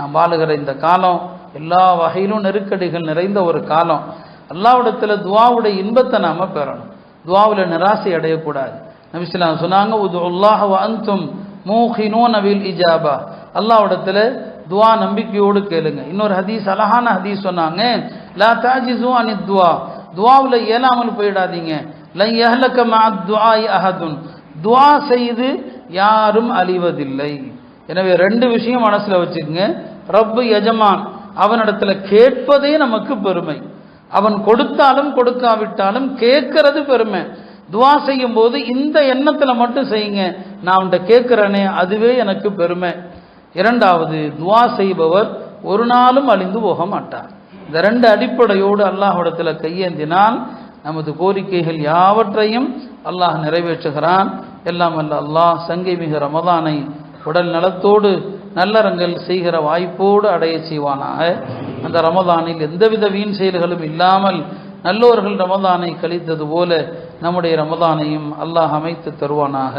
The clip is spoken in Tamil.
நாம் வாழுகிற இந்த காலம் எல்லா வகையிலும் நெருக்கடிகள் நிறைந்த ஒரு காலம். அல்லாஹ்விடத்தில் துஆவுடைய இன்பத்தை நாம் பெறணும். துஆவில் நிராசை அடையக்கூடாது. நபி ஸல்லல்லாஹு அலைஹி வஸல்லம் சொன்னாங்க, உதுல்லாஹ வ அன்தும் மூகினூன பில் இஜாபா. அல்லாஹ்விடத்தில் துஆ நம்பிக்கையோடு கேளுங்க. இன்னொரு ஹதீஸ், அழகான ஹதீஸ் சொன்னாங்க, லா தாஜிஸு அனித் துஆ. துஆவில் இயலாமல் போயிடாதீங்க. லன் யஹ்லக மஅத் துஆஇ அஹதுன். துஆ செய்து யாரும் அழிவதில்லை. எனவே ரெண்டு விஷயம் மனசுல வச்சுக்கங்க. ரப்பு எஜமான், அவனிடத்துல கேட்பதே நமக்கு பெருமை. அவன் கொடுத்தாலும் கொடுக்காவிட்டாலும் கேட்கறது பெருமை. துஆ செய்யும் போது இந்த எண்ணத்துல மட்டும் செய்யுங்க, நான் அவன்கிட்ட கேட்கிறேனே அதுவே எனக்கு பெருமை. இரண்டாவது, துஆ செய்பவர் ஒரு நாளும் அழிந்து போக மாட்டார். இந்த ரெண்டு அடிப்படையோடு அல்லாஹ்விடத்தில் கையேந்தினால் நமது கோரிக்கைகள் யாவற்றையும் அல்லாஹ் நிறைவேற்றுகிறான். எல்லாம் அல்ல அல்லாஹ் சங்கை மிகு ரமதானை உடல் நலத்தோடு நல்லறங்கள் செய்கிற வாய்ப்போடு அடைய செய்வானாக. அந்த ரமதானில் எந்தவித வீண் செயல்களும் இல்லாமல் நல்லோர்கள் ரமதானை கழித்தது போல நம்முடைய ரமதானையும் அல்லாஹ் அமைத்து தருவானாக.